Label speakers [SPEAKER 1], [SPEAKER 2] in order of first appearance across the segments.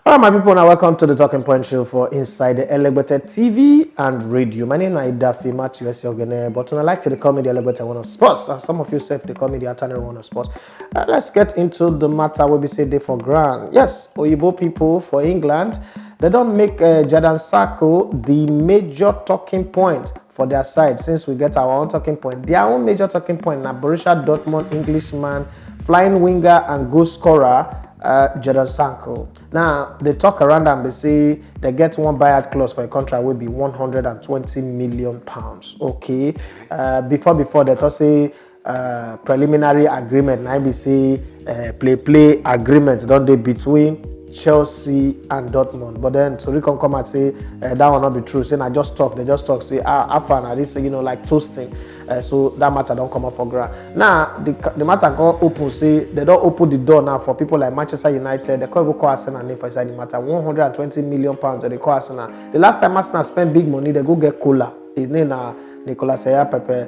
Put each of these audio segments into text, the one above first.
[SPEAKER 1] All right, my people, now welcome to the Talking Point Show for Inside the Elegbete TV and Radio. My name is Idafi Matthew Esiogene, but I like to call me the Elegbete One of Sports, and some of you say they call me the Attorney One of Sports. Let's get into the matter where we say they for grand. Yes, Oyibo people for England, they don't make Jadon Sancho the major talking point for their side since we get our own talking point. Their own major talking point now Borussia Dortmund Englishman, flying winger and goal scorer Jadon Sancho. Now they talk around and they say they get one buyout clause for a contract will be 120 million pounds. Okay, before they talk say preliminary agreement. Now be say play agreement don't they between Chelsea and Dortmund, but then Tori come and say that will not be true. Saying I just talk, they just talk. Say after this, like toasting. So that matter don't come up for ground. Now the matter go open. Say they don't open the door now for people like Manchester United. They can't even call Arsenal name for inside the matter. 120 million pounds. They call Arsenal. The last time Arsenal spent big money, they go get Cola. His name na Nicolas Pepe.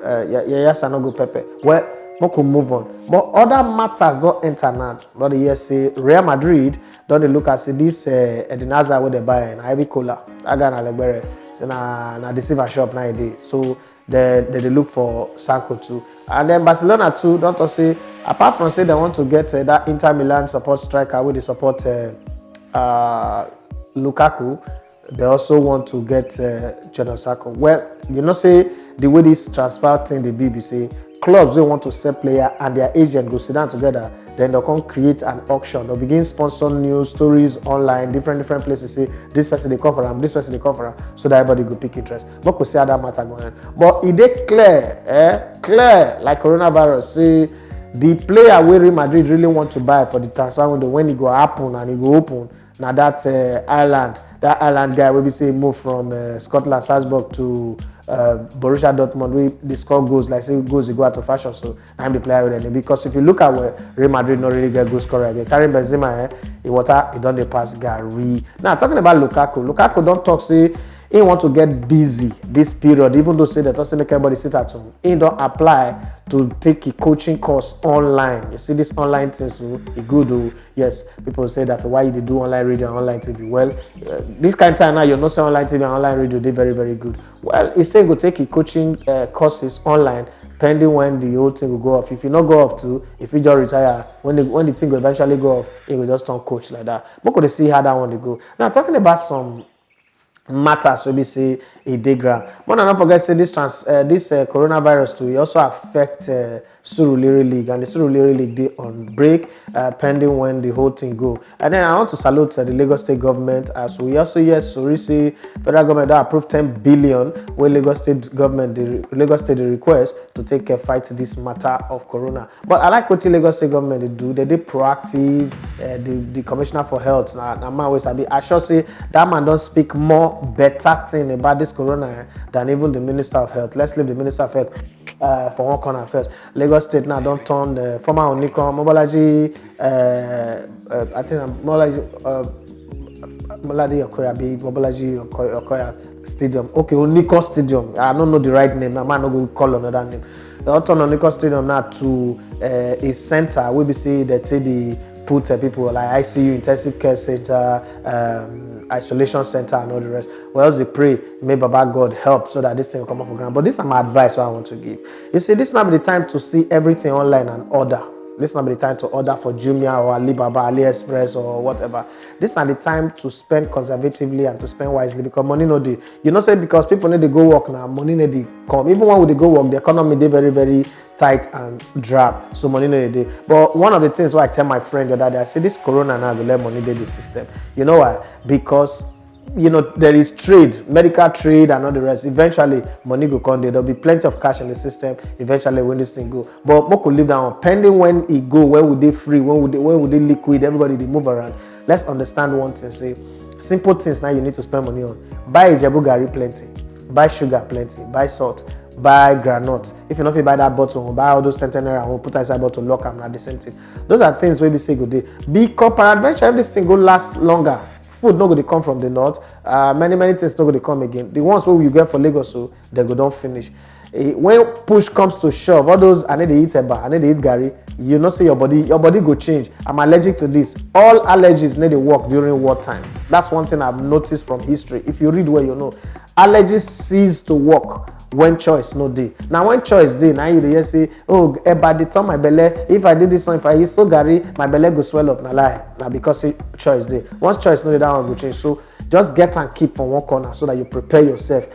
[SPEAKER 1] Yes, I no go Pepe. Well. We could move on. But other matters don't enter now. But yes, say Real Madrid don't they look at say this Eden Hazard where they buy na Ivy Cola. Aga na Legbere. So na the silver shop nowadays. So they look for Sancho too. And then Barcelona too, don't they say apart from say they want to get that Inter Milan support striker where they support Lukaku, they also want to get Jadon Sancho. Well, say the way this transfer thing the BBC clubs they want to sell player and their agent go sit down together, then they'll come create an auction. They'll begin sponsor news stories online, different places. Say this person they cover them, this person they cover them, so that everybody go pick interest. But could see how that matter going on. But it is clear like coronavirus. Say the player where Real Madrid really want to buy for the transfer window when it go happen and it go open. Now that island guy will be say move from Scotland, Salzburg to Borussia Dortmund, we they score goals like say goals they go out of fashion. So I'm the player with them because if you look at where Real Madrid not really get goal scorer again, Karim Benzema, he done the pass Gary. Now talking about Lukaku don't talk say he want to get busy this period, even though say that doesn't make everybody sit at home. He don't apply to take a coaching course online. You see this online thing, so it good. Oh, yes, people say that why you do online radio and online TV. Well, this kind of time now you're not saying online TV and online radio. They very good. Well, he say go take a coaching courses online. Pending when the whole thing will go off. If you not go off too, if you just retire, when the thing will eventually go off, it will just turn coach like that. But could see how that one will go. Now talking about some matters we say a diagram. But don't forget say this coronavirus too. It also affect Surulere League, and the Surulere League they on break pending when the whole thing go. And then I want to salute the Lagos State government as we also say federal government that approved 10 billion where Lagos State request to take a fight this matter of corona. But I like what the Lagos State government they do. They proactive. The commissioner for health now man always I sure say that man don't speak more better thing about this corona than even the minister of health. Let's leave the minister of health for one corner first. Lagos State now don't turn former Onikon Mobolaji I think Mobolaji Okoya Stadium. Okay, Onikon Stadium. I don't know the right name. Now man no go call another name. They don't turn Onikon Stadium now to a center where we see that the put people like ICU, intensive care center, isolation center, and all the rest. Well, they pray, may Baba God help so that this thing will come off the ground. But this is my advice what I want to give. You see, this is not the time to see everything online and order. This is not the time to order for Jumia or Alibaba, AliExpress or whatever. This is not the time to spend conservatively and to spend wisely because money no dey. Say because people need to go work now, money need to come. Even when they go work, the economy they very tight and drab, so money no dey. But one of the things why I tell my friend the other day, I say this corona now will let money dey the system. You know why? Because there is trade, medical trade and all the rest. Eventually money go come there. There'll be plenty of cash in the system eventually when this thing go. But more could leave that one pending when it go, when would they free, when would they liquid, everybody they move around. Let's understand one thing, say simple things now you need to spend money on. Buy Ijebu Garri plenty, buy sugar plenty, buy salt, buy granite. If you not buy that bottle, buy all those 10 naira and put inside bottle, lock them at the same thing. Those are things where we say good day. Because peradventure, if this thing go last longer, food not going to come from the north. Many things not going to come again. The ones where you get for Lagos, so they go don't finish. When push comes to shove, all those I need to eat eba, I need to eat gari, you know say your body go change. I'm allergic to this. All allergies need to work during wartime. That's one thing I've noticed from history. If you read well, you know. Allergies cease to work when choice no dey. Now when choice dey, now you dey say, oh, eba dey turn my belle. If I did this one, if I eat so gari, my belle go swell up. Na lie. Now because choice dey. Once choice no dey, that one go change. So just get and keep on one corner so that you prepare yourself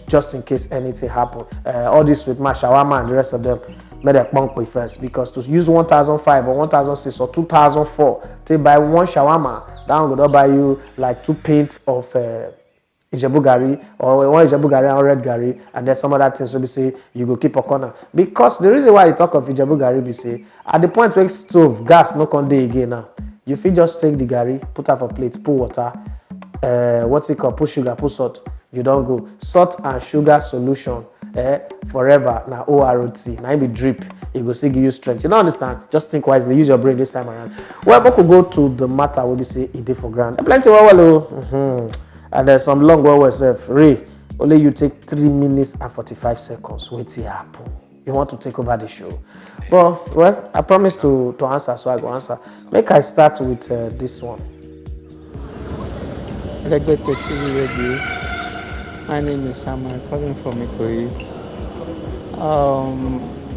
[SPEAKER 1] just in case anything happen. All this with my shawarma and the rest of them, make them pump with first, because to use 1,005 or 1,006 or 2,004 to buy one shawarma, that one go buy you like 2 pints of Ijebu gari, or one Ijebu gari and red gari, and then some other things will be say you go keep a corner. Because the reason why you talk of Ijebu gari be say at the point where stove gas no con dey again now, you fit just take the gari, put her for plate, put water, what's it called, put sugar, put salt, you don't go. Salt and sugar solution forever. Now OROT, now be drip, it go still give you strength. You don't understand? Just think wisely, use your brain this time around. Well, we could go to the matter where we say it dey for ground. Plenty well. And there's some long self. Ray, only you take 3 minutes and 45 seconds. Wait till happen. You want to take over the show. But well, I promise to answer, so I go answer. Make I start with this one.
[SPEAKER 2] Elegbete TV Radio. My name is Samuel, calling from Ikoyi.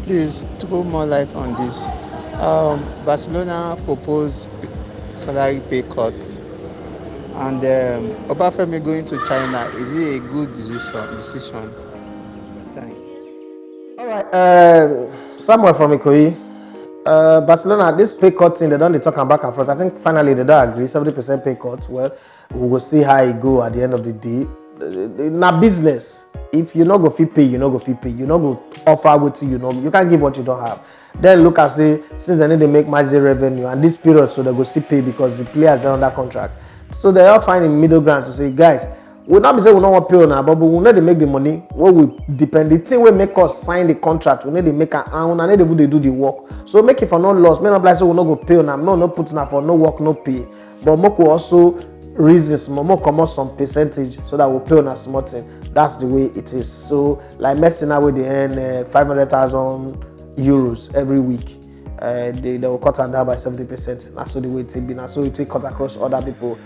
[SPEAKER 2] Please throw more light on this. Barcelona proposed salary pay cut, and Obafemi going to China, is it a good decision? Thanks.
[SPEAKER 1] All right, Samuel from Ikoyi. Barcelona, this pay cut thing, they don't talk back and forth. I think finally they don't agree, 70% pay cut. Well, we will see how it go at the end of the day. Now business, if you not go fit pay, you not go fit pay. You not go offer what you know. You can't give what you don't have. Then look and say, since they need to make match revenue and this period, so they go see pay because the players are under contract. So they are finding middle ground to say, guys, we'll not be saying we don't want pay now, but we need to make the money. What will depend. The thing will make us sign the contract. We need to make an own and they do the work. So make it for no loss. May not like say we not go pay now. No putting up for no work, no pay. But Moko also reasons more come out some percentage so that we'll pay on a small thing. That's the way it is. So like Messi now with the earn 500,000 euros every week. They will cut and down by 70%. That's so the way it will be now. So it will cut across other people.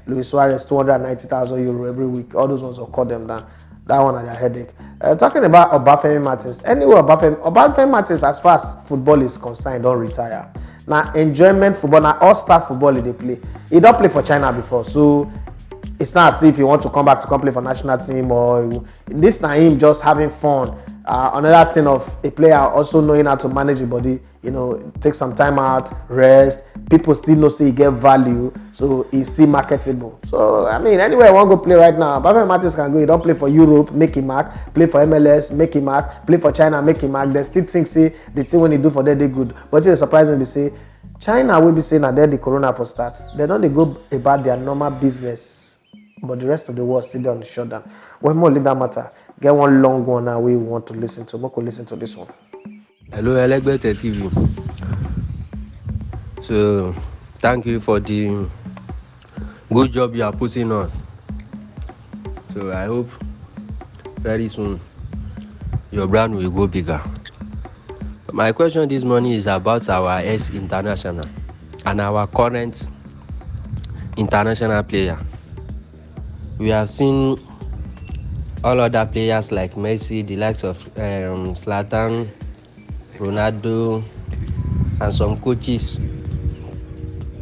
[SPEAKER 1] Luis Suarez 290,000 euro every week. All those ones will cut them down. That one are their headache. Talking about Obafemi Martins. Anyway, Obafemi Martins, as far as football is concerned, don't retire. Now enjoyment football, now all-star football they play. He don't play for China before, so it's not as if he want to come back to play for national team or this now him just having fun. Another thing of a player also knowing how to manage the body, take some time out, rest. People still know say he get value, so he's still marketable. So I mean, anywhere I want to go play right now, Obafemi Martins can go. He don't play for Europe, make him mark. Play for MLS, make him mark. Play for China, make him mark. They still think say the thing when he do for them they good. But it surprise me to say China will be saying that they're the corona for start. They don't go about their normal business, but the rest of the world still on the shutdown. When more leave that matter, get one long one now we want to listen to. Moko listen to this one.
[SPEAKER 3] Hello, Elegbete TV. So, thank you for the good job you are putting on. So, I hope very soon your brand will go bigger. My question this morning is about our ex-international and our current international player. We have seen all other players like Messi, the likes of Zlatan, Ronaldo, and some coaches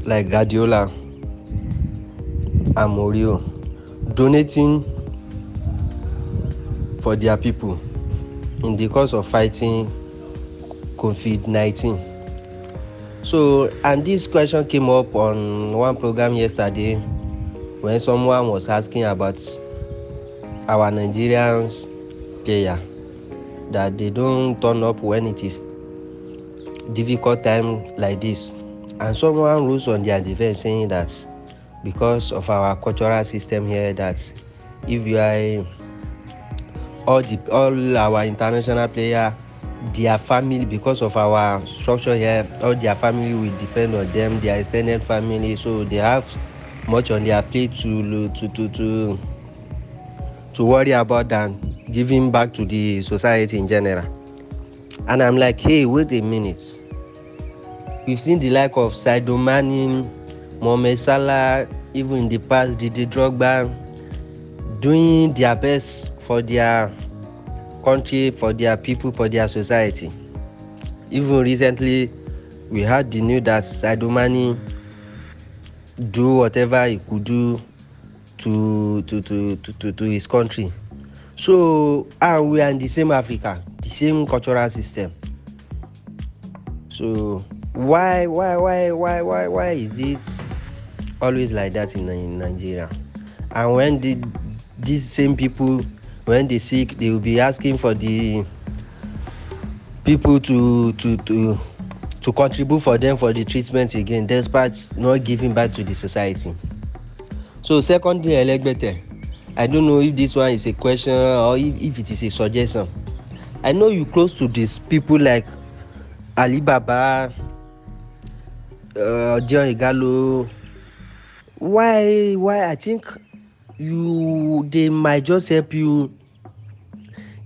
[SPEAKER 3] like Guardiola and Mourinho donating for their people in the course of fighting COVID-19. So, and this question came up on one program yesterday when someone was asking about our Nigerians player, that they don't turn up when it is difficult time like this. And someone rose on their defense saying that because of our cultural system here, that if you are all our international player, their family, because of our structure here, all their family will depend on them, their extended family, so they have much on their plate to worry about than giving back to the society in general. And I'm like, hey, wait a minute. We've seen the like of Sadio Mane, Mohamed Salah, even in the past, Didier Drogba, doing their best for their country, for their people, for their society. Even recently, we had the news that Sadio Mane do whatever he could do to his country. So, and we are in the same Africa, the same cultural system. So why is it always like that in Nigeria? And when these same people, when they sick, they will be asking for the people to contribute for them for the treatment again, despite not giving back to the society. So secondly, Elegbete, I don't know if this one is a question or if it is a suggestion. I know you close to these people like Alibaba, Dion Igalo. Why I think they might just help you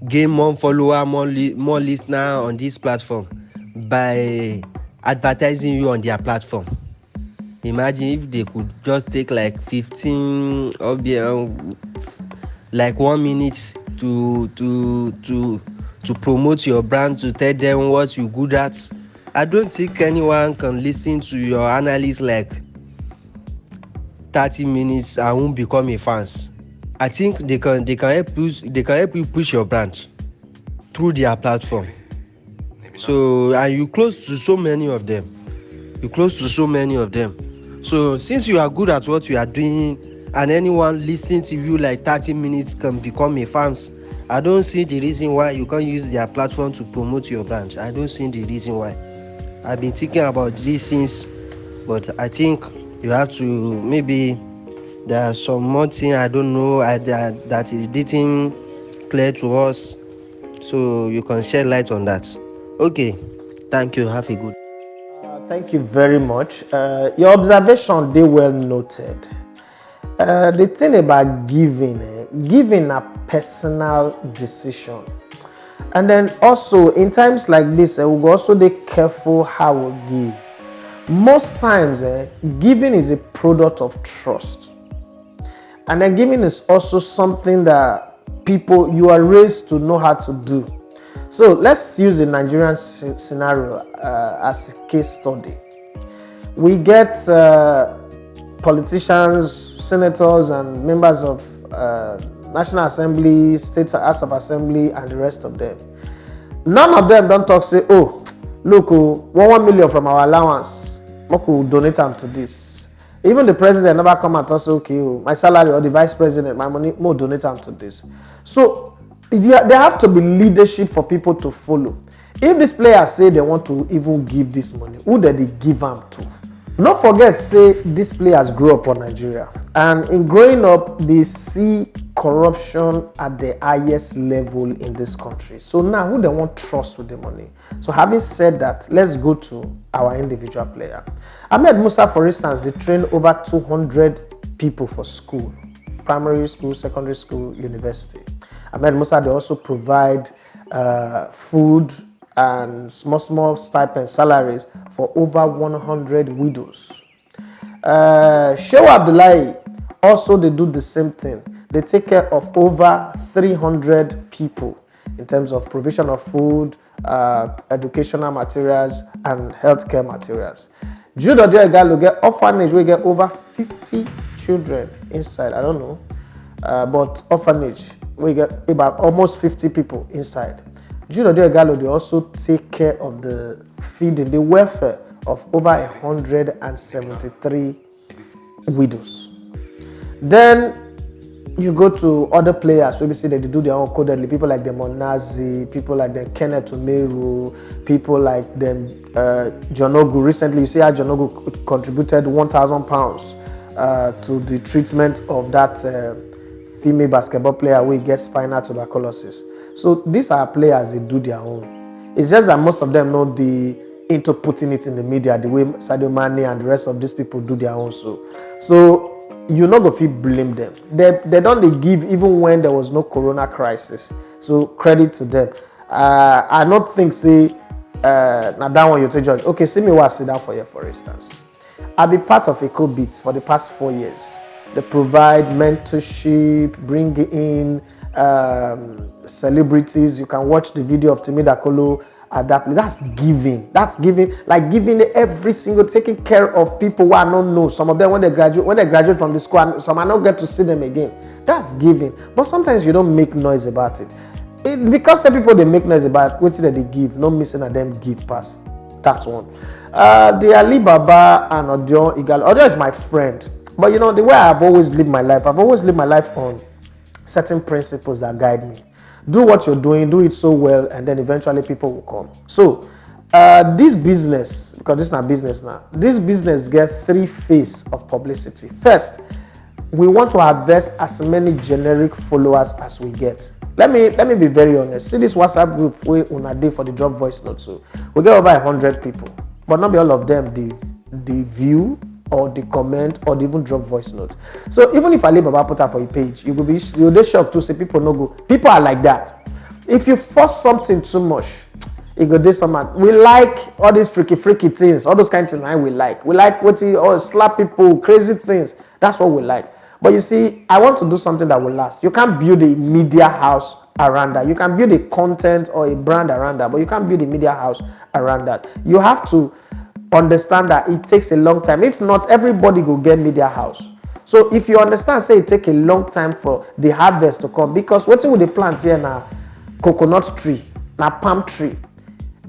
[SPEAKER 3] gain more follower, more listener on this platform by advertising you on their platform. Imagine if they could just take like 15 or like 1 minute to promote your brand, to tell them what you're good at. I don't think anyone can listen to your analysis like 30 minutes and won't become a fans. I think they can help you push your brand through their platform. So, and you close to so many of them. So since you are good at what you are doing and anyone listening to you like 30 minutes can become a fans, I don't see the reason why you can't use their platform to promote your brand. I don't see the reason why. I've been thinking about these things, but I think you have to, maybe there are some more things I don't know that is didn't clear to us, so you can shed light on that. Okay, thank you. Have a good.
[SPEAKER 1] Thank you very much. Your observation, they well noted. The thing about giving a personal decision. And then also in times like this, we will also be careful how we give. Most times, giving is a product of trust. And then giving is also something that you are raised to know how to do. So let's use a Nigerian scenario as a case study. We get politicians, senators, and members of National Assembly, State House of Assembly, and the rest of them. None of them don't talk, say, oh, look, 1 million from our allowance, we could donate them to this. Even the president never come and say, okay, my salary, or the vice president, my money, more donate them to this. So there have to be leadership for people to follow. If these players say they want to even give this money, who did they give them to? Not forget, say these players grew up in Nigeria, and in growing up, they see corruption at the highest level in this country. So now, who they want trust with the money? So having said that, let's go to our individual player. Ahmed Musa, for instance, they train over 200 people for school, primary school, secondary school, university. Ahmed Musa, they also provide food and small stipend salaries for over 100 widows. Shehu Abdullahi, also they do the same thing. They take care of over 300 people in terms of provision of food, educational materials, and healthcare materials. Jude Odiegalo get orphanage, we get over 50 children inside. I don't know, but orphanage, we get about almost 50 people inside. Jude Odiegalo, they also take care of the feeding, the welfare of over 173 widows. Then you go to other players, we see that they do their own codedly. People like them Monazi, people like them Kenneth Umeru, people like them John Ogu. Recently, you see how John Ogu contributed £1,000 to the treatment of that female basketball player who gets spinal tuberculosis. So these are players, they do their own. It's just that most of them know into putting it in the media the way Sadio Mane and the rest of these people do their own. So you're not going to blame them. They don't give even when there was no corona crisis. So credit to them. I don't think say now that one you take judge. Okay, see me what I sit down for you, for instance. I've been part of EcoBeats for the past 4 years. They provide mentorship, bring in celebrities. You can watch the video of Timi Dakolo at that place. That's giving. That's giving, like giving every single, taking care of people who I don't know. Some of them when they graduate from the school, some I don't get to see them again. That's giving. But sometimes you don't make noise about it. Because some people they make noise about what they give, not missing at them give pass. That's one. The Alibaba and Odion Igalo. Odion is my friend. But you know, the way I've always lived my life on certain principles that guide me. Do what you're doing, do it so well, and then eventually people will come. So, this business, because this is not business now, this business gets 3 phases of publicity. First, we want to harvest as many generic followers as we get. Let me be very honest. See this WhatsApp group we una dey for the drop voice note. So we get over 100 people, but not be all of them the view or the comment or the even drop voice note. So even if Alibaba put up for your page, you'll be shocked to see people no go. People are like that. If you force something too much, it go do something. We like all these freaky things, all those kind of things. We like what slap people, crazy things. That's what we like. But you see, I want to do something that will last. You can't build a media house around that. You can build a content or a brand around that, but you can't build a media house around that. You have to understand that it takes a long time. If not, everybody will get media house. So if you understand, say it take a long time for the harvest to come, because what we dey plant here now, coconut tree, now palm tree.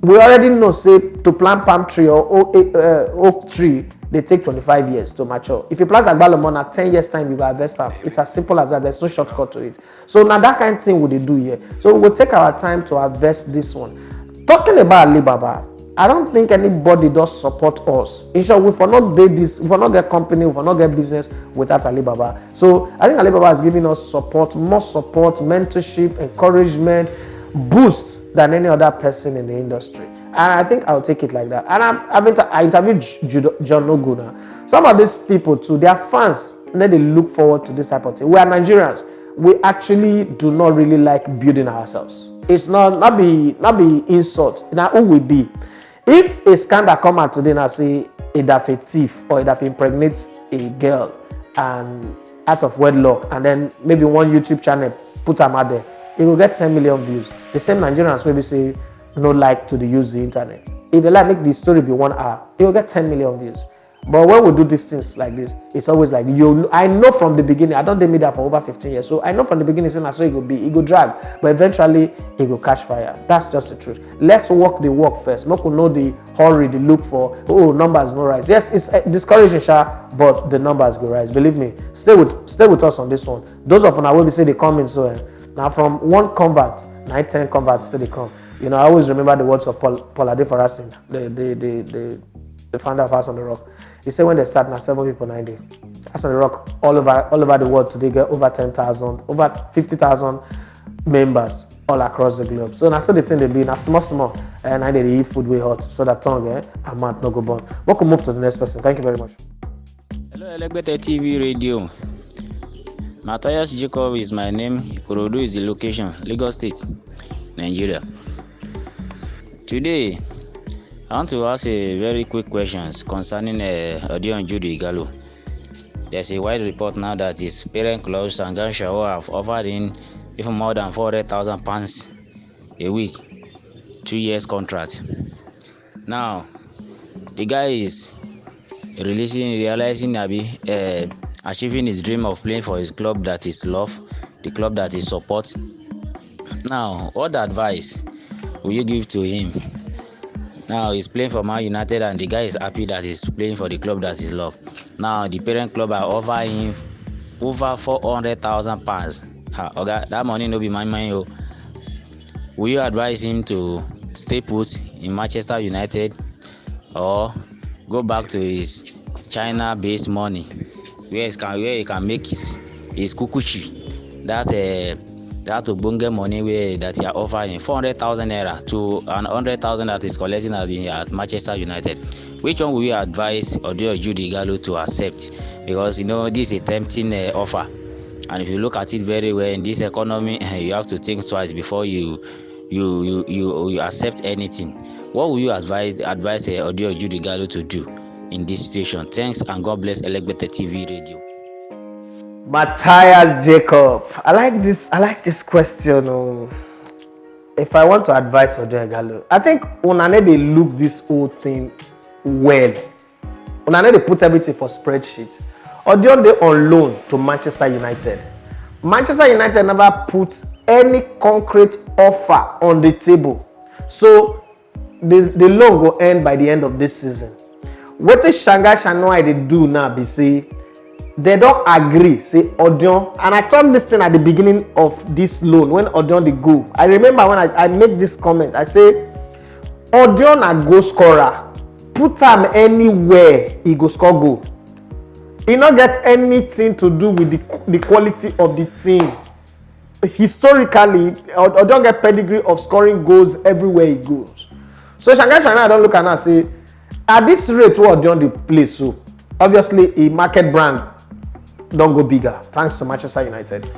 [SPEAKER 1] We already know, say, to plant palm tree or oak tree, they take 25 years to mature. If you plant agbalumon, na 10 years time you go harvest them. It's as simple as that. There's no shortcut to it. So now that kind of thing we do here. So we'll take our time to harvest this one. Talking about Alibaba, I don't think anybody does support us. In short, we for not do this, we for not get company, we for not get business without Alibaba. So I think Alibaba is giving us support, more support, mentorship, encouragement, boost than any other person in the industry. And I think I'll take it like that. And I interviewed John Oguna. Some of these people too, they are fans, and then they look forward to this type of thing. We are Nigerians. We actually do not really like building ourselves. It's not be insult. Now who we be? If a scandal come out today and say a thief or a impregnate a girl and out of wedlock, and then maybe one YouTube channel put them out there, it will get 10 million views. The same Nigerians will be say no like to use the internet. If they like make the story be 1 hour, it will get 10 million views. But when we do these things like this, it's always like I know from the beginning. I don't do media for over 15 years, so I know from the beginning saying so it will be, it will drag, but eventually it will catch fire. That's just the truth. Let's work the work first. Make we know the hurry, the look for numbers no rise. Yes, it's discouraging, but the numbers go rise. Believe me. Stay with us on this one. Those of you will be say they come in so now from 1 convert, 10 converts till they come. You know, I always remember the words of Paul Adefarasin, the founder of House on the Rock. He said when they start now 7 people 90. House on the Rock all over the world today get over 10,000, over 50,000 members all across the globe. So now so the thing they be now small and I they eat food way hot so that tongue and mouth no go burn. We can move to the next person. Thank you very much.
[SPEAKER 4] Hello, Elegbete TV Radio. Matthias Jacob is my name. Ikorodu is the location, Lagos State, Nigeria. Today, I want to ask a very quick questions concerning Odion Judy Igalo. There's a wide report now that his parent clubs and Ganshaw have offered him even more than £400,000 a week, 2 years contract. Now, the guy is realizing achieving his dream of playing for his club that is love, the club that he supports. Now, what advice will you give to him? Now he's playing for Man United and the guy is happy that he's playing for the club that is love. Now the parent club are offering him over £400,000. Okay, that money no be my money. Will you advise him to stay put in Manchester United or go back to his China-based money where he can make his kukuchi, that Obunge money where that he are offering 400,000 naira to 100,000 that is collecting at Manchester United? Which one will you advise Odion Judy Igalo to accept? Because you know this is a tempting offer, And if you look at it very well in this economy, you have to think twice before you accept anything. What will you advise Odion Igalo to do in this situation? Thanks and God bless Elegbete TV Radio.
[SPEAKER 1] Matthias Jacob. I like this question. Oh. If I want to advise Odion Igalo, I think una need to look this whole thing well. Una need to put everything for spreadsheet. Odion dey on loan to Manchester United. Manchester United never put any concrete offer on the table. So the loan will end by the end of this season. What the Shanghai Shanghai they do now be say they don't agree. Say Odion, and I told this thing at the beginning of this loan when Odion they go. I remember when I make this comment. I say Odion a goal scorer. Put him anywhere he go score goal. He not get anything to do with the quality of the team. Historically, Odion get pedigree of scoring goals everywhere he goes. So Shanghai Shanghai don't look at and say, at this rate what Odion dey play, so obviously a market brand don't go bigger thanks to Manchester United.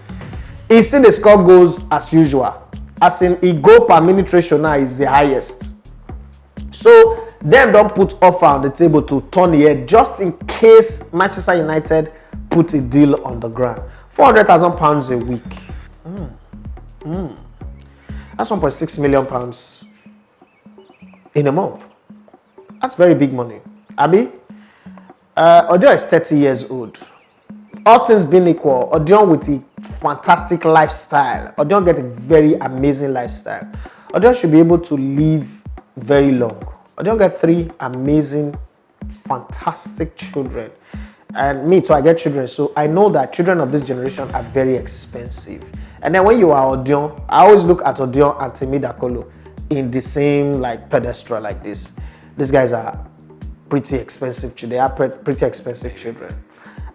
[SPEAKER 1] He still dey score goals as usual. As in, he goal per minute ratio now is the highest. So them don't put offer on the table to turn here just in case Manchester United put a deal on the ground. £400,000 a week. That's £1.6 million in a month. That's very big money. Abi, Odion is 30 years old. All things being equal, Odion with a fantastic lifestyle. Odion get a very amazing lifestyle. Odion should be able to live very long. Odion get 3 amazing, fantastic children. And me too, I get children. So I know that children of this generation are very expensive. And then when you are Odion, I always look at Odion and Timi Dakolo in the same like pedestal like this. These guys are pretty expensive. They are pretty expensive children.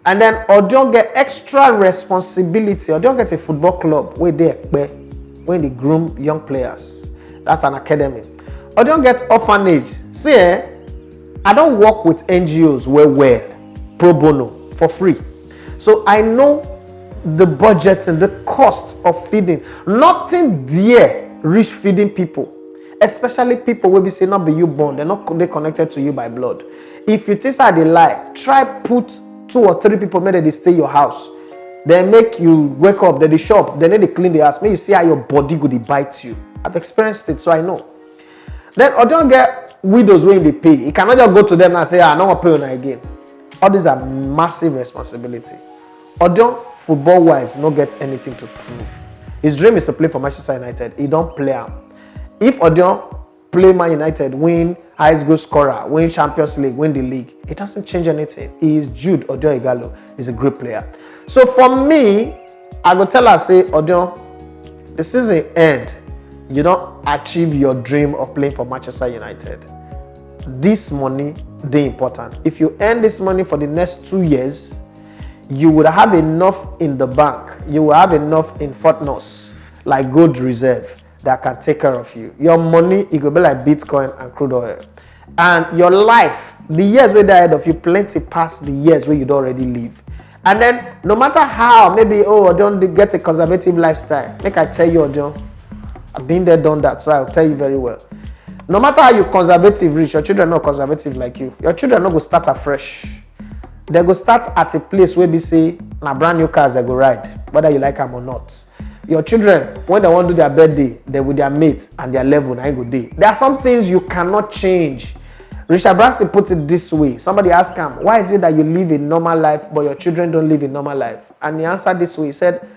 [SPEAKER 1] And then Odion get extra responsibility. Odion get a football club where they groom young players. That's an academy. Odion get orphanage. See, I don't work with NGOs well, pro bono, for free. So I know the budget and the cost of feeding. Nothing dear reach feeding people. Especially people will be say not be you born, they connected to you by blood. If you think that they lie, try put 2 or 3 people maybe they stay your house. They make you wake up, they shop, then they clean the house. Make you see how your body go bite you. I've experienced it, so I know. Then Odion get widows when they pay. You cannot just go to them and say, I don't want to pay on again. All these are massive responsibility. Odion, football-wise, not get anything to prove. His dream is to play for Manchester United. He don't play out. If Odion play Man United, win highest goal scorer, win Champions League, win the league, it doesn't change anything. He is Jude Odion Igalo. He's a great player. So for me, I go tell her, say, Odion, the season end, you don't achieve your dream of playing for Manchester United. This money, they important. If you earn this money for the next 2 years, you would have enough in the bank. You will have enough in Fortnite, like gold reserve, that can take care of you. Your money, it will be like Bitcoin and crude oil. And your life, the years where they're ahead of you, plenty past the years where you'd already live. And then, no matter how, maybe, Odion get a conservative lifestyle. Like I tell you, Odion, I've been there, done that, so I'll tell you very well. No matter how you conservative reach, your children are not conservative like you. Your children are not going to start afresh. They go start at a place where we say, na brand new cars they go ride, whether you like them or not. Your children, when they want to do their birthday, they're with their mates and their level, and go day. There are some things you cannot change. Richard Branson put it this way. Somebody asked him, why is it that you live a normal life, but your children don't live a normal life? And he answered this way. He said,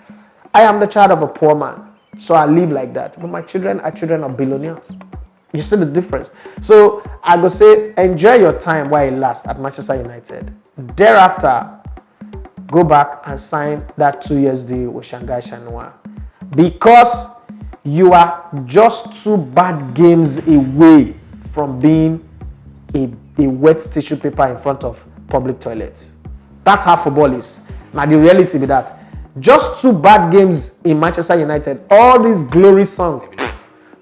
[SPEAKER 1] I am the child of a poor man, so I live like that. But my children are children of billionaires. You see the difference. So I go say, enjoy your time while it lasts at Manchester United. Thereafter, go back and sign that 2 years deal with Shanghai Shenhua. Because you are just 2 bad games away from being a wet tissue paper in front of public toilets. That's how football is. Now the reality be that just 2 bad games in Manchester United, all these glory songs.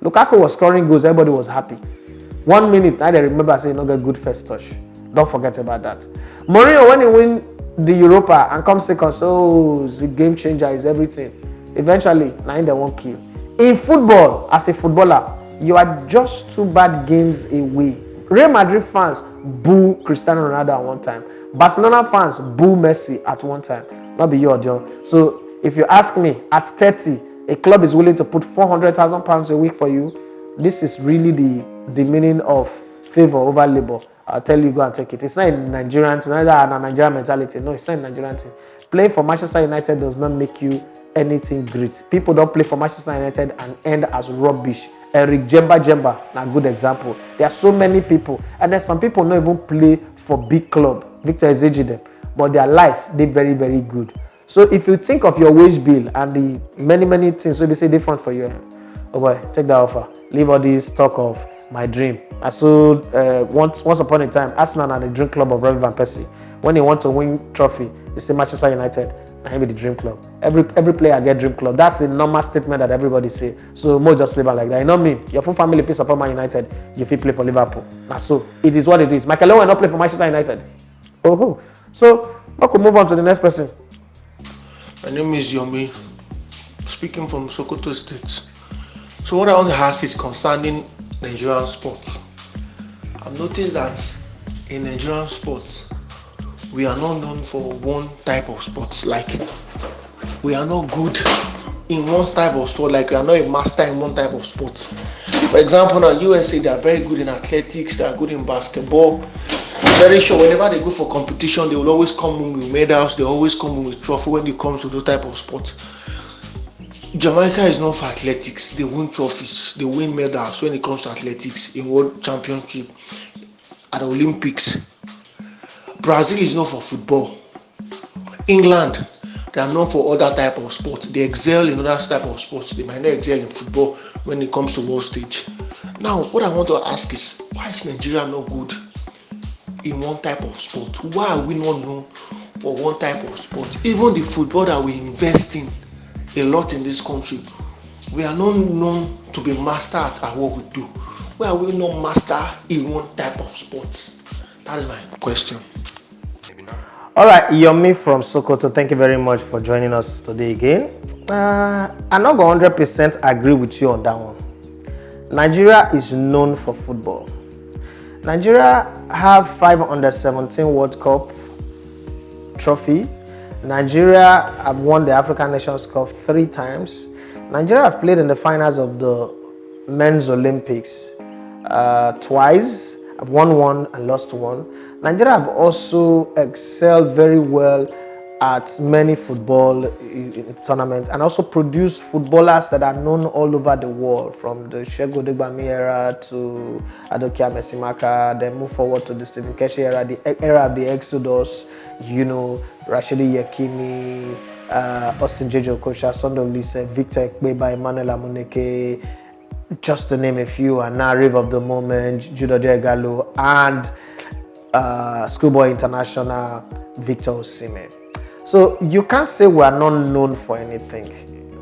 [SPEAKER 1] Lukaku was scoring goals, everybody was happy. 1 minute, I remember saying, not get good first touch. Don't forget about that. Mourinho, when he win the Europa and come second. So the game changer is everything. Eventually, now they won't kill. In football, as a footballer, you are just 2 bad games away. Real Madrid fans boo Cristiano Ronaldo at one time. Barcelona fans boo Messi at one time. Not be you or John. So if you ask me, at 30, a club is willing to put £400,000 a week for you. This is really the meaning of favor over labor. I'll tell you, go and take it. It's not a Nigerian thing, neither a Nigerian mentality. No, it's not a Nigerian thing. Playing for Manchester United does not make you anything great. People don't play for Manchester United and end as rubbish. Eric Jemba, a good example. There are so many people, and then some people don't even play for big club. Victor Ezejide, but their life they very, very good. So if you think of your wage bill and the many things will be say different for you, oh boy, take that offer. Leave all this talk of my dream. I saw once upon a time, Arsenal and the dream club of Robin van Persie. When they want to win trophy, they say Manchester United, and be the dream club. Every player get dream club. That's a normal statement that everybody say. So more just live like that. You know me, your full family plays support Man United, you feel play for Liverpool. Now so it is what it is. Michael Owen not play for Manchester United. Oh, so I could move on to the next person.
[SPEAKER 5] My name is Yomi, speaking from Sokoto State. So what I want to ask is concerning Nigerian sports. I've noticed that in Nigerian sports, we are not known for one type of sports. Like, we are not good in one type of sport. Like, we are not a master in one type of sport. For example, now USA, they are very good in athletics, they are good in basketball. Very sure whenever they go for competition, they will always come home with medals, they always come home with trophy when it comes to those type of sports. Jamaica is known for athletics. They win trophies, they win medals when it comes to athletics in World Championship, at the Olympics. Brazil is known for football. England, they are known for other type of sports. They excel in other type of sports. They might not excel in football when it comes to world stage. Now, what I want to ask is, why is Nigeria not good in one type of sport? Why are we not known for one type of sport? Even the football that we invest in a lot in this country, we are not known to be master at what we do. Why are we not master in one type of sport? That is my question.
[SPEAKER 1] All right, Yomi from Sokoto, thank you very much for joining us today again. I'm not going to 100% agree with you on that one. Nigeria is known for football. Nigeria have 5 under-17 World Cup trophy. Nigeria have won the African Nations Cup 3 times. Nigeria have played in the finals of the Men's Olympics twice. Have won 1 and lost 1. Nigeria have also excelled very well at many football tournaments and also produced footballers that are known all over the world, from the Shegun Odegbami era to Adokia Mesimaka, then move forward to the Stephen Keshi era, the era of the Exodus, you know, Rashidi Yekini, Austin Jejo Okocha, Sondo Lise, Victor Ekpeba, Emmanuel Amuneke, just to name a few, and now Rave of the Moment, Judo Diegalo, and Schoolboy International, Victor Osimhen. So you can't say we are not known for anything.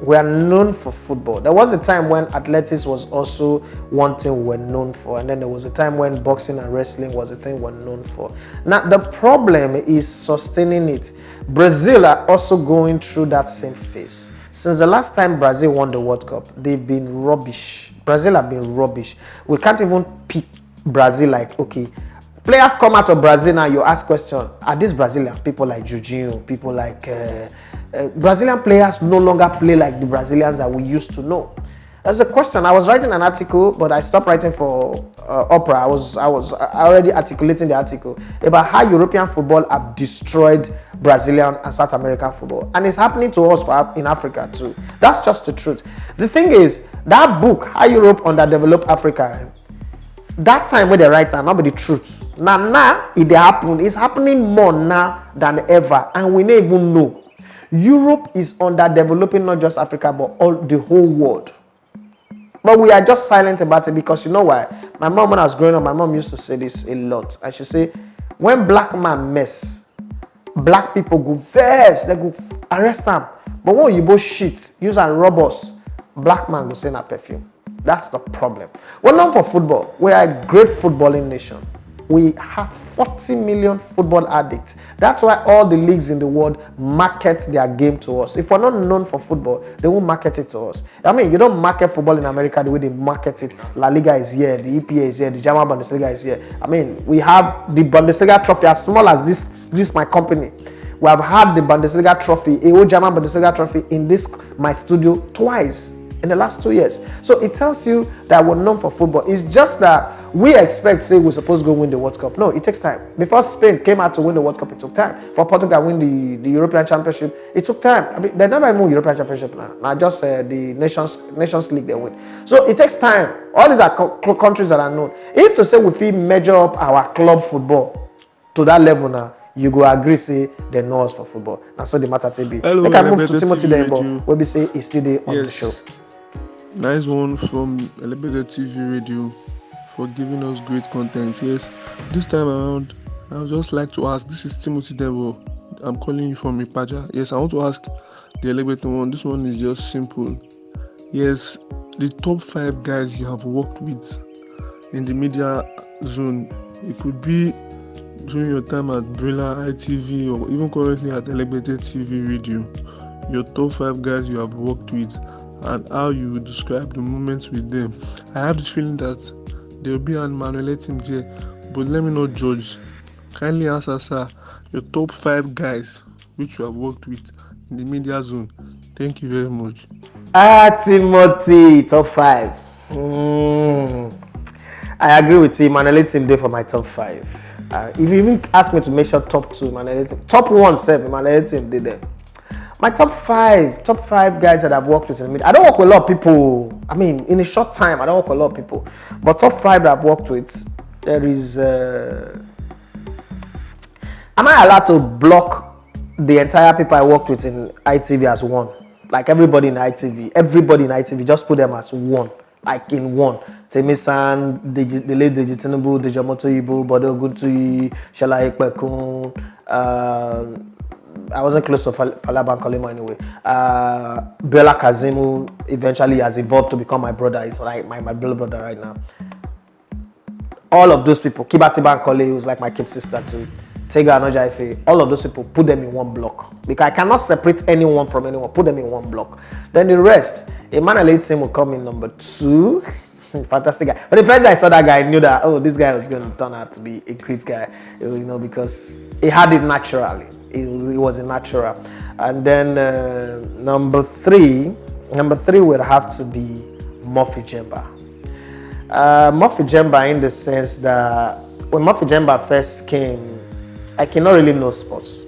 [SPEAKER 1] We are known for football. There was a time when athletics was also one thing we were known for, and then there was a time when boxing and wrestling was a thing we were known for. Now the problem is sustaining it. Brazil are also going through that same phase. Since the last time Brazil won the World Cup, they've been rubbish. Brazil have been rubbish. We can't even pick Brazil like, okay, players come out of Brazil now, you ask question, are these Brazilian? People like Jorginho, people like Brazilian players no longer play like the Brazilians that we used to know. There's a question. I was writing an article, but I stopped writing for Opera. I was already articulating the article about how European football have destroyed Brazilian and South American football, and it's happening to us in Africa too. That's just the truth. The thing is, that book, How Europe Underdeveloped Africa, that time when they write and not be the truth. Now it happen. It's happening more now than ever, and we don't even know. Europe is underdeveloping not just Africa but all the whole world. But we are just silent about it because you know why? My mom, when I was growing up, my mom used to say this a lot. And she say, when black man mess, black people go vex, they go arrest them. But when you both shit, use and robbers, black man go say na perfume. That's the problem. We're known for football. We are a great footballing nation. we have 40 million football addicts. That's why all the leagues in the world market their game to us. If we're not known for football, they won't market it to us. I mean, you don't market football in America the way they market it. La Liga is here, the EPA is here, the German Bundesliga is here. I mean, we have the Bundesliga trophy as small as this my company. We have had the Bundesliga trophy, a whole German Bundesliga trophy in this my studio twice in the last 2 years. So it tells you that we're known for football. It's just that we expect, say, we're supposed to go win the World Cup. No, it takes time. Before Spain came out to win the World Cup, it took time. For Portugal to win the European Championship, it took time. I mean, they never even won European Championship now. Now just the Nations League they win. So it takes time. All these are countries that are known. If to say we feel measure up our club football to that level now, you go agree say they know us for football. And so the matter to be.
[SPEAKER 6] Hello,
[SPEAKER 1] They can move to
[SPEAKER 6] Elevated
[SPEAKER 1] Timothy
[SPEAKER 6] TV
[SPEAKER 1] Dembo.
[SPEAKER 6] Radio.
[SPEAKER 1] Where we say he's still there on the
[SPEAKER 6] Yes.
[SPEAKER 1] show.
[SPEAKER 6] Nice one from Elevated TV Radio for giving us great content. Yes, this time around, I would just like to ask. This is Timothy Devo. I'm calling you from Ipaja. Yes, I want to ask the Elevated one. This one is just simple. Yes, the top 5 guys you have worked with in the media zone. It could be during your time at Brilla ITV or even currently at Elevated TV Radio. Your top 5 guys you have worked with and how you would describe the moments with them. I have this feeling that there will be an Manuel team there, but let me not judge. Kindly answer, sir, your top 5 guys which you have worked with in the media zone. Thank you very much.
[SPEAKER 1] Timothy, top 5. I agree with you. Manuel team there for my top 5. If you even ask me to make sure top 2, Manuel team, top 1, 7, Manuel team did there. My top five guys that I've worked with in the media. I don't work with a lot of people. I mean, in a short time, I don't work with a lot of people. But top 5 that I've worked with, there is. Am I allowed to block the entire people I worked with in ITV as one? Like everybody in ITV, just put them as one, like in one. Temisan, the late Digitinubu, Dejamoto Ibu, Bodo Guntuyi, Shala Ekpekun. I wasn't close to Falaban Kolimo anyway. Bella Kazimu eventually has evolved to become my brother. He's like my blood brother right now. All of those people, Kibati Bankole, who's like my kid sister too, Tega Anojaife, all of those people, put them in one block. Because I cannot separate anyone from anyone, put them in one block. Then the rest, Emmanuel team will come in number 2. Fantastic guy. But the first I saw that guy, I knew that, oh, this guy was going to turn out to be a great guy, because he had it naturally. He was a natural. And then number three would have to be Murphy Jemba. Murphy Jemba in the sense that when Murphy Jemba first came, I cannot really know sports.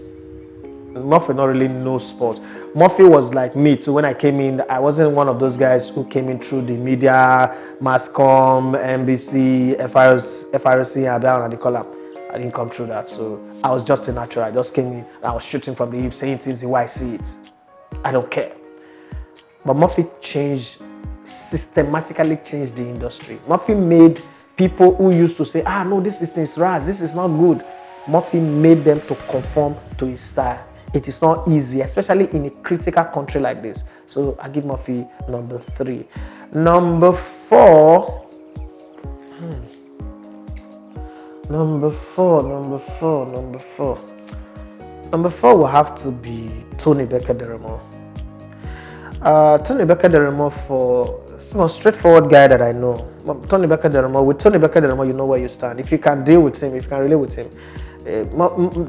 [SPEAKER 1] Murphy not really knows sports. Murphy was like me too. When I came in, I wasn't one of those guys who came in through the media, Masscom, NBC, FRC, and the column. I didn't come through that, so I was just a natural. I just came in, I was shooting from the hip, saying things the way I see it. I don't care. But Murphy systematically changed the industry. Murphy made people who used to say, no, this is ras, this is not good. Murphy made them to conform to his style. It is not easy, especially in a critical country like this. So I give Murphy number 3. Number 4. Number four will have to be Tony Becker-Deremo. Tony Becker-Deremo for a straightforward guy that I know. Tony Becker-Deremo, with Tony Becker-Deremo, you know where you stand. If you can deal with him, if you can relate with him.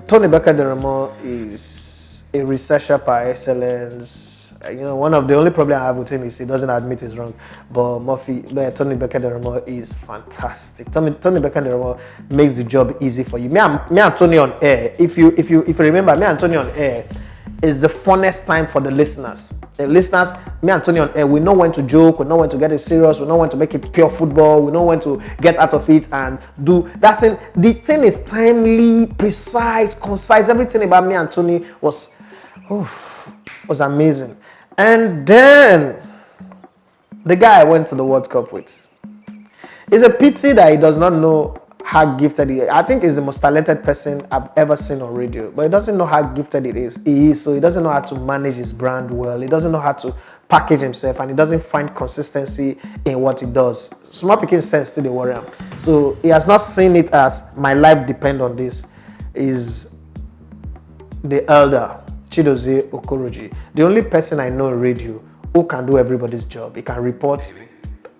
[SPEAKER 1] Tony Becker-Deremo is a researcher by excellence. One of the only problem I have with him is he doesn't admit he's wrong. But Tony Becker-Deremo is fantastic. Tony Becker-Deremo makes the job easy for you. Me and Tony on air. If you remember, me and Tony on air is the funnest time for the listeners. The listeners, me and Tony on air, we know when to joke, we know when to get it serious, we know when to make it pure football, we know when to get out of it and do. That's it. The thing is timely, precise, concise. Everything about me and Tony was amazing. And then the guy I went to the World Cup with. It's a pity that he does not know how gifted he is. I think he's the most talented person I've ever seen on radio, but he doesn't know how gifted he is. So he doesn't know how to manage his brand well. He doesn't know how to package himself and he doesn't find consistency in what he does. Small picking sense still they worry him. So he has not seen it as my life depend on this. Is the elder Chidozie Okoroji, the only person I know in radio who can do everybody's job. He can report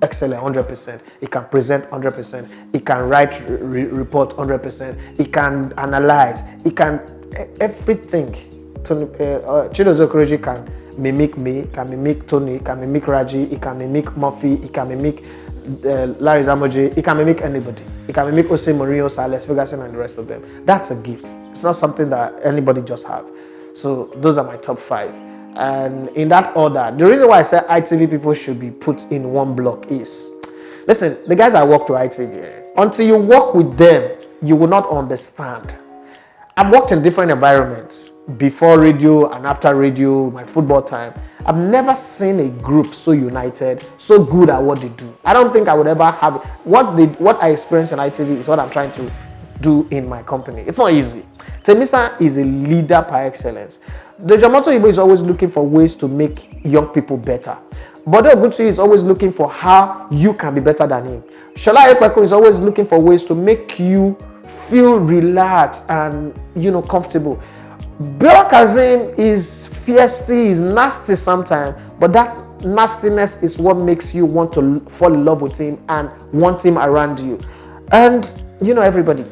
[SPEAKER 1] excellent 100%. He can present 100%. He can write report 100%. He can analyze. He can everything. Chidozie Okoroji can mimic me, can mimic Tony, can mimic Raji, he can mimic Murphy, he can mimic Larry Zamoje, he can mimic anybody. He can mimic Jose Mourinho, Sir Alex Ferguson, and the rest of them. That's a gift. It's not something that anybody just have. So those are my top 5. And in that order, the reason why I said ITV people should be put in one block is, listen, the guys I work to ITV, until you work with them, you will not understand. I've worked in different environments before radio and after radio, my football time. I've never seen a group so united, so good at what they do. I don't think I would ever have it. What I experienced in ITV is what I'm trying to do in my company. It's not easy. Temisa is a leader par excellence. The Jamoto Ibo is always looking for ways to make young people better. Bode Oguntuyi is always looking for how you can be better than him. Shola Ekpeko is always looking for ways to make you feel relaxed and comfortable. Bill Kazim is feisty, is nasty sometimes, but that nastiness is what makes you want to fall in love with him and want him around you. And everybody,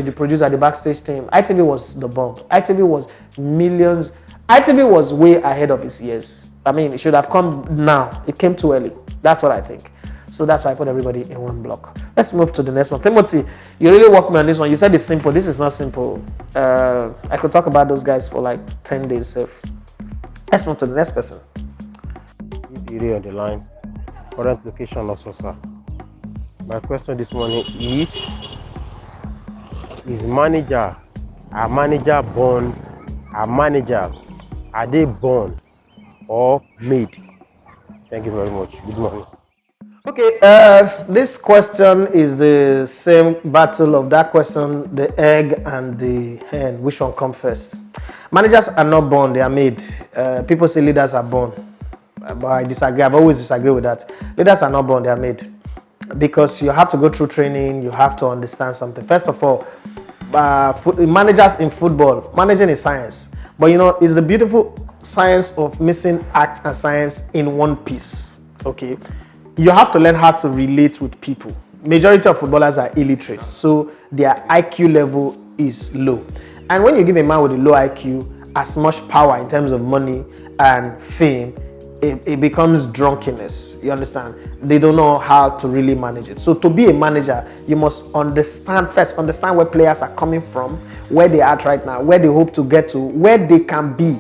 [SPEAKER 1] the producer, the backstage team, ITV was the bomb. ITV was millions. ITV was way ahead of its years. I mean, it should have come now. It came too early. That's what I think. So that's why I put everybody in one block. Let's move to the next one. Timothy, you really worked me on this one. You said it's simple. This is not simple. I could talk about those guys for like 10 days. So let's move to the next person.
[SPEAKER 7] Beauty on the line. Current location of Sosa. My question this morning is manager born? Are managers, are they born or made? Thank you very much. Good morning.
[SPEAKER 1] Okay, this question is the same battle of that question, the egg and the hen. Which one comes first? Managers are not born, they are made. People say leaders are born, but I disagree. I've always disagreed with that. Leaders are not born, they are made. Because you have to go through training, you have to understand something. First of all, managers in football, managing is science. But it's the beautiful science of mixing art and science in one piece. Okay? You have to learn how to relate with people. Majority of footballers are illiterate, so their IQ level is low. And when you give a man with a low IQ as much power in terms of money and fame, it becomes drunkenness. You understand? They don't know how to really manage it. So to be a manager, you must understand where players are coming from, where they are right now, where they hope to get to, where they can be,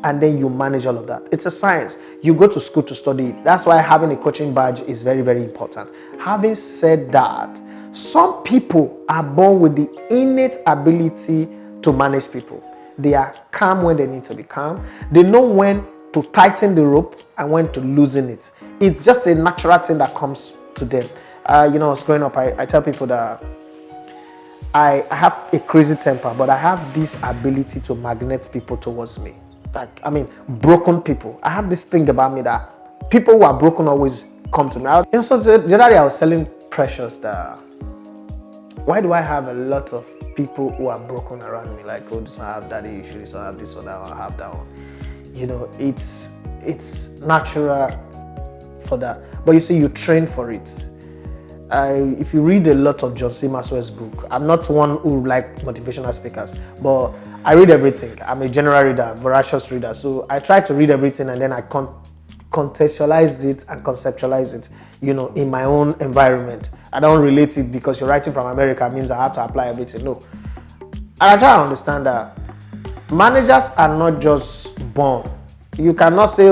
[SPEAKER 1] and then you manage all of that. It's a science. You go to school to study it. That's why having a coaching badge is very, very important. Having said that, some people are born with the innate ability to manage people. They are calm when they need to be calm. They know when to tighten the rope and when to loosen it. It's just a natural thing that comes to them. Growing up, I tell people that I have a crazy temper, but I have this ability to magnet people towards me. Broken people. I have this thing about me that people who are broken always come to me. So the other day I was telling Precious that why do I have a lot of people who are broken around me? Like, oh, this one I have daddy issues, so I have this one, I have that one. It's natural for that. But you see, you train for it. If you read a lot of John C. Maxwell's book, I'm not one who like motivational speakers, but I read everything. I'm a general reader, voracious reader. So I try to read everything and then I contextualize it and conceptualize it, in my own environment. I don't relate it because you're writing from America means I have to apply everything. No. And I try to understand that managers are not just born. You cannot say,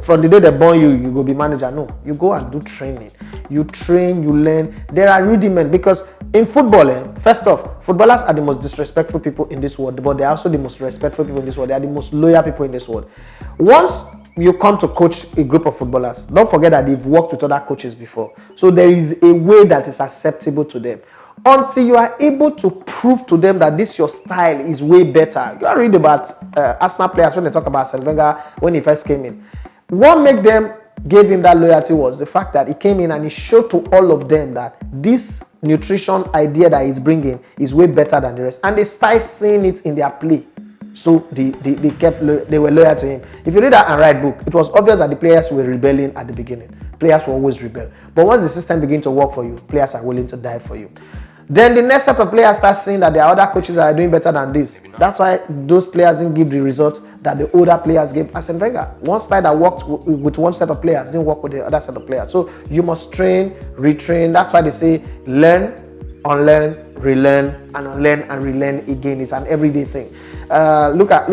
[SPEAKER 1] from the day they born you, you go be manager. No, you go and do training. You train, you learn. There are rudiments because in football, first off, footballers are the most disrespectful people in this world, but they're also the most respectful people in this world. They are the most loyal people in this world. Once you come to coach a group of footballers, don't forget that they've worked with other coaches before. So there is a way that is acceptable to them. Until you are able to prove to them that this your style is way better. You are read about Arsenal players when they talk about Arsene Wenger when he first came in. What made them gave him that loyalty was the fact that he came in and he showed to all of them that this nutrition idea that he's bringing is way better than the rest, and they started seeing it in their play. So they were loyal to him. If you read that and write book, it was obvious that the players were rebelling at the beginning. Players will always rebel, but once the system begins to work for you, players are willing to die for you. Then the next set of players start seeing that there are other coaches that are doing better than this. That's why those players didn't give the results that the older players gave. Arsene Wenger, one style that worked with one set of players didn't work with the other set of players. So you must train, retrain. That's why they say learn, unlearn, relearn, and unlearn and relearn again. It's an everyday thing. Look at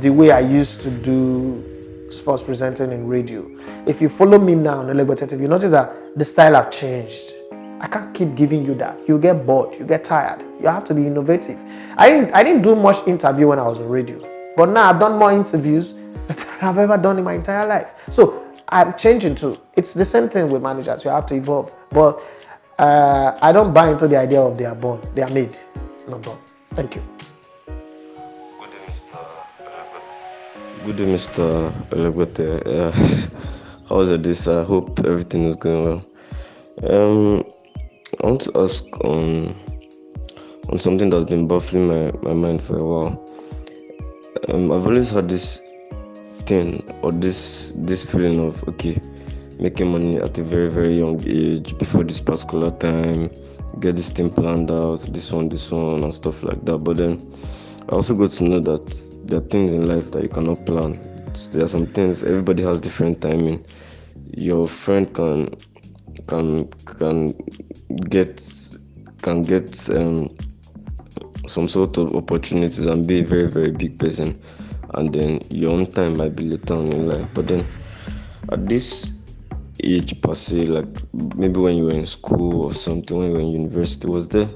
[SPEAKER 1] the way I used to do sports presenting in radio. If you follow me now on Olegbo Tete, you notice that the style have changed. I can't keep giving you that. You get bored, you get tired. You have to be innovative. I didn't do much interview when I was on radio, but now I've done more interviews than I've ever done in my entire life. So I'm changing too. It's the same thing with managers. You have to evolve. But I don't buy into the idea of they are born. They are made, not born. Thank you.
[SPEAKER 8] Good day, Mr. Elegbete. How's it this? I hope everything is going well. I want to ask on something that's been baffling my mind for a while. I've always had this thing or this feeling of making money at a very, very young age before this particular time, get this thing planned out, this one and stuff like that. But then I also got to know that there are things in life that you cannot plan. There are some things, everybody has different timing. Your friend can get some sort of opportunities and be a very, very big person, and then your own time might be later on in life. But then at this age per se, like maybe when you were in school or something, when you were in university, was there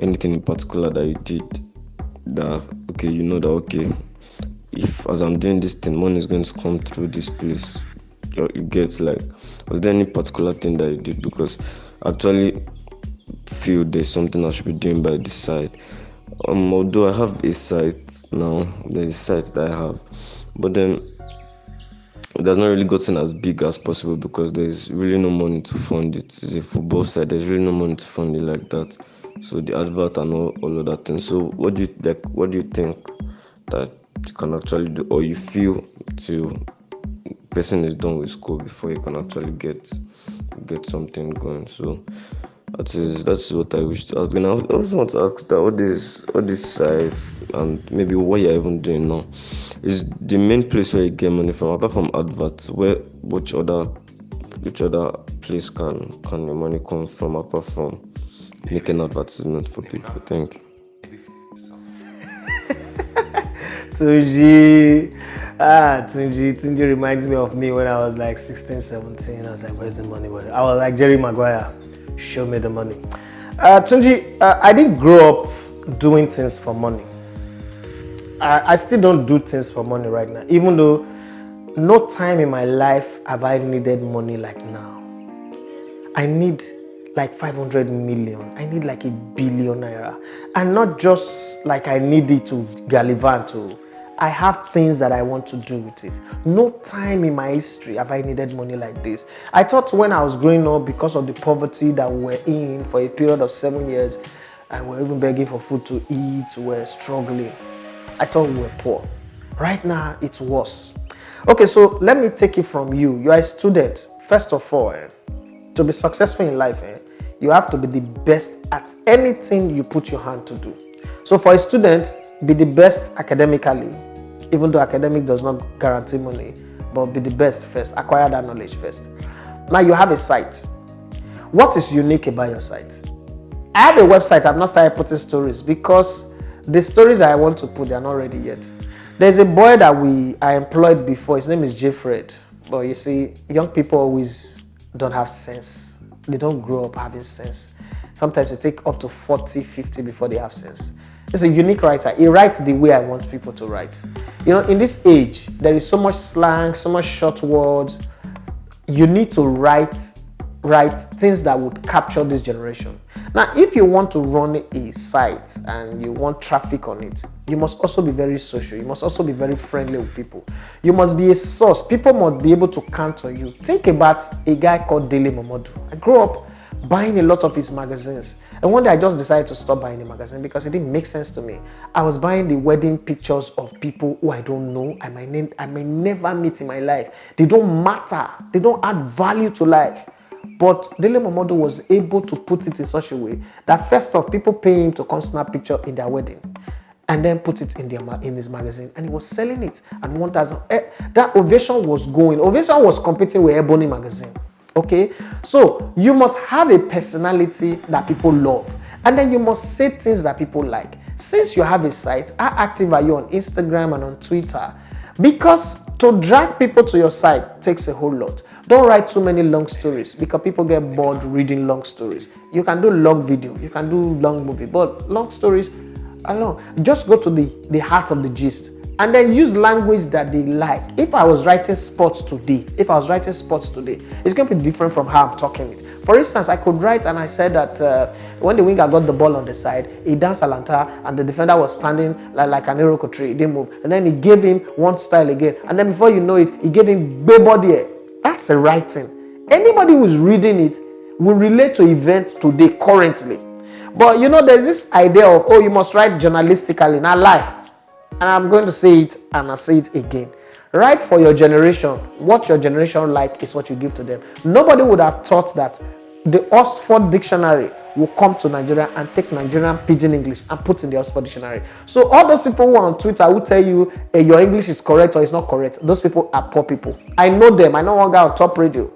[SPEAKER 8] anything in particular that you did that if as I'm doing this thing, money is going to come through this place? You get, like, was there any particular thing that you did? Because I actually feel there's something I should be doing by this side. Although I have a site now, there's a site that I have, but then it has not really gotten as big as possible because there's really no money to fund it. It's a football site, there's really no money to fund it like that. So the advert and all of that thing. So what do you think that you can actually do, or you feel till person is done with school before you can actually get something going? So that's what I wish to ask. And I also want to ask that all these sites and maybe what you're even doing now is the main place where you get money from, apart from adverts. Which other place can your money come from apart from making advertisement for people? Thank you.
[SPEAKER 1] Tunji reminds me of me when I was like 16, 17. I was like, where's the money? I was like Jerry Maguire, show me the money. Tunji, I didn't grow up doing things for money. I still don't do things for money right now, even though no time in my life have I needed money like now. I need like 500 million. I need like $1 billion naira. And not just like I need it to gallivant to. I have things that I want to do with it. No time in my history have I needed money like this. I thought when I was growing up, because of the poverty that we were in for a period of 7 years, and we were even begging for food to eat, we were struggling. I thought we were poor. Right now, it's worse. Okay, so let me take it from you. You are a student. First of all, to be successful in life, you have to be the best at anything you put your hand to do. So for a student, be the best academically, even though academic does not guarantee money, but be the best first, acquire that knowledge first. Now you have a site. What is unique about your site? I have a website. I've not started putting stories because the stories I want to put, they are not ready yet. There's a boy that I employed before. His name is Jeffred. But you see, young people always don't have sense. They don't grow up having sense. Sometimes it takes up to 40, 50 before they have sense. He's a unique writer. He writes the way I want people to write. You know, in this age, there is so much slang, so much short words. You need to write write things that would capture this generation. Now, if you want to run a site and you want traffic on it, you must also be very social. You must also be very friendly with people. You must be a source. People must be able to count on you. Think about a guy called Dele Momodu. I grew up buying a lot of his magazines. And one day I just decided to stop buying the magazine because it didn't make sense to me. I was buying the wedding pictures of people who I don't know, I may never meet in my life. They don't matter. They don't add value to life. But Dele Momodu was able to put it in such a way that first off, people pay him to come snap picture in their wedding and then put it in his magazine, and he was selling it. And 1,000, that Ovation was going. Ovation was competing with Ebony magazine. Okay, so you must have a personality that people love, and then you must say things that people like. Since you have a site, how active are you on Instagram and on Twitter? Because to drag people to your site takes a whole lot. Don't write too many long stories because people get bored reading long stories. You can do long video, you can do long movie, but long stories are long. Just go to the heart of the gist and then use language that they like. If I was writing sports today, it's going to be different from how I'm talking it. For instance, I could write and I said that when the winger got the ball on the side, he danced Alanta and the defender was standing like an Iroko tree. He didn't move. And then he gave him one style again. And then before you know it, he gave him body. That's a writing. Anybody who's reading it will relate to events today currently. But you know, there's this idea of, you must write journalistically. Now lie. And I'm going to say it and I'll say it again. Write for your generation. What your generation like is what you give to them. Nobody would have thought that the Oxford Dictionary will come to Nigeria and take Nigerian Pidgin English and put in the Oxford Dictionary. So all those people who are on Twitter who tell you your English is correct or it's not correct, those people are poor people. I know them. I know one guy on Top Radio.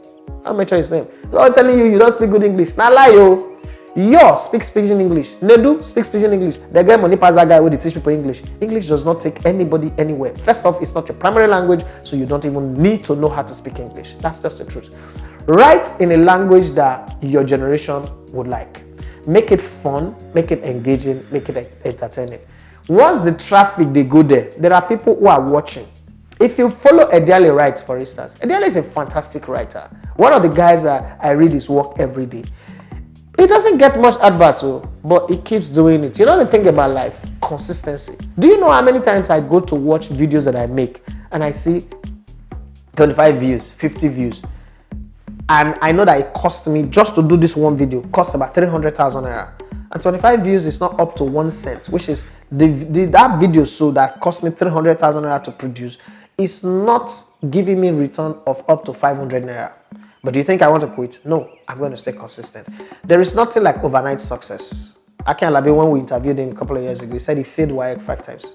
[SPEAKER 1] I'll mention his name. So I'm telling you don't speak good English. Now lie, yo. Yo speaks Pidgin English. Nedu speaks Pidgin English. The guy money pass that guy who they teach people English. English does not take anybody anywhere. First off, it's not your primary language, so you don't even need to know how to speak English. That's just the truth. Write in a language that your generation would like. Make it fun, make it engaging, make it entertaining. Once the traffic they go there are people who are watching. If you follow Ediale Writes, for instance, Ediale is a fantastic writer. One of the guys that I read his work every day. It doesn't get much advert, but he keeps doing it. You know the thing about life? Consistency. Do you know how many times I go to watch videos that I make and I see 25 views, 50 views? And I know that it cost me, just to do this one video, cost about 300,000 naira. And 25 views is not up to 1 cent, which is that video so that cost me 300,000 naira to produce is not giving me return of up to 500 naira. But do you think I want to quit? No, I'm going to stay consistent. There is nothing like overnight success. Aki Alabi, when we interviewed him a couple of years ago, he said he failed WAEC 5 times.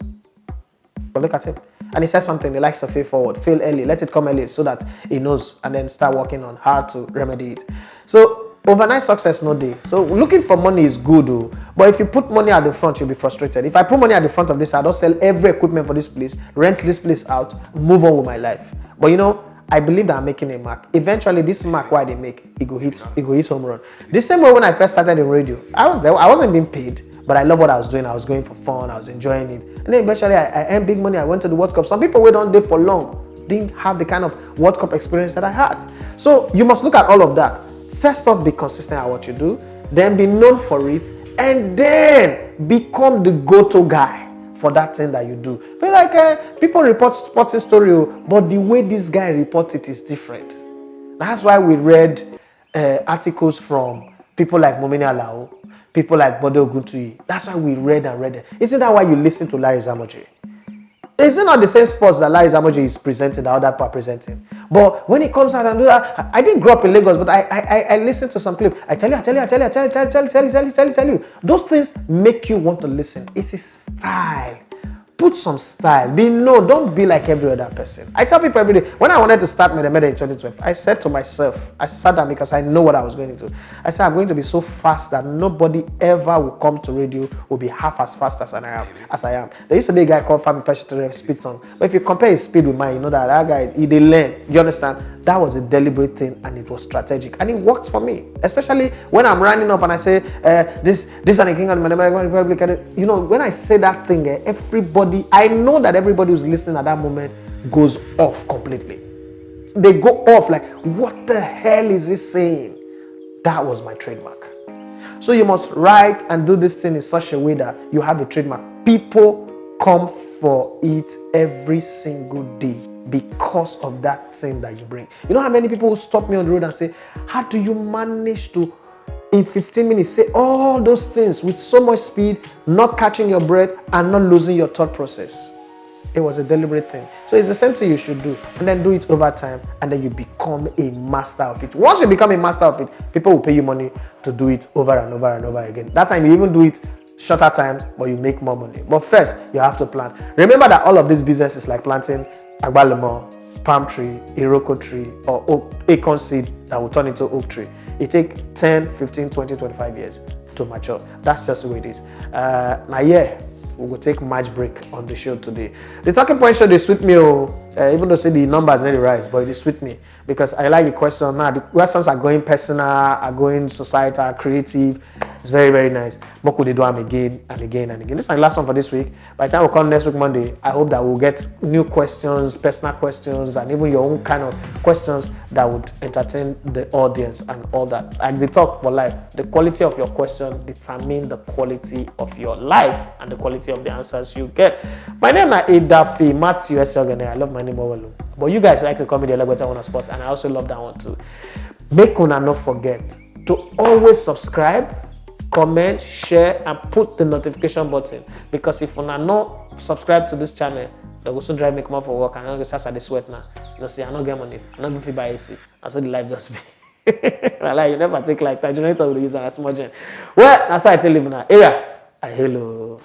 [SPEAKER 1] But look at him. And he said something, he likes to fail forward, fail early, let it come early so that he knows and then start working on how to remedy it. So overnight success, no day. So looking for money is good, but if you put money at the front, you'll be frustrated. If I put money at the front of this, I don't sell every equipment for this place, rent this place out, move on with my life. But you know, I believe that I'm making a mark. Eventually, this mark, why they make, it go hit home run. The same way when I first started in radio, I wasn't being paid, but I love what I was doing. I was going for fun, I was enjoying it. And then eventually, I earned big money. I went to the World Cup. Some people wait on there for long, didn't have the kind of World Cup experience that I had. So you must look at all of that. First off, be consistent at what you do, then be known for it, and then become the go-to guy for that thing that you do. But like people report sporting story, but the way this guy reports it is different. That's why we read articles from people like Momeni Alao, people like Bode Oguntuyi. That's why we read and read it. Isn't that why you listen to Larry Zamoje? Is it not the same sports that Larry Zamoje is presenting, that other people are presenting? But when he comes out and do that, I didn't grow up in Lagos, but I listened to some clip. I tell you. Those things make you want to listen. It's a style. Put some style. Don't be like every other person. I tell people every day, when I wanted to start Mede in 2012, I said to myself, I sat down because I know what I was going to do. I said, I'm going to be so fast that nobody ever will come to radio will be half as fast as I am. There used to be a guy called Fami Peshitere speed on. But if you compare his speed with mine, you know that guy, he did learn. You understand? That was a deliberate thing and it was strategic. And it worked for me. Especially when I'm running up and I say, this and a king of the Republic. You know, when I say that thing, I know that everybody who's listening at that moment goes off completely. They go off like, what the hell is he saying? That was my trademark. So you must write and do this thing in such a way that you have a trademark. People come for it every single day because of that thing that you bring. You know how many people will stop me on the road and say, how do you manage to, in 15 minutes, say all those things with so much speed, not catching your breath and not losing your thought process? It was a deliberate thing. So it's the same thing you should do, and then do it over time, and then you become a master of it. Once you become a master of it, people will pay you money to do it over and over and over again. That time you even do it shorter time, but you make more money. But first, you have to plant. Remember that all of this business is like planting agbalemo, palm tree, iroko tree, or oak, acorn seed that will turn into oak tree. It takes 10, 15, 20, 25 years to mature. That's just the way it is. Now, yeah. We will take match break on the show today. The talking point show, they suit me, even though say the numbers nearly rise, but they suit me because I like the question. Now the questions are going personal, are going societal, creative. It's very, very nice. But could they do them again and again and again? This is my last one for this week. By the time we come next week Monday, I hope that we'll get new questions, personal questions, and even your own kind of questions that would entertain the audience and all that. Like the talk for life, the quality of your question determines the quality of your life and the quality of the answers you get. My name is Idafi Matthew Esiogene. I love my name overload. But you guys like to call me the Elegbeta One of Sports, and I also love that one too. Make una not forget to always subscribe, comment, share, and put the notification button, because if you are not subscribed to this channel, they will soon drive me come up for work and I'm going to start the sweat now. You know, see, I don't get money, I'm not going to buy AC. That's what the life just be. Like, you never take like that. You know, it's all the use as much. Well, that's how I tell you now. Area, hello.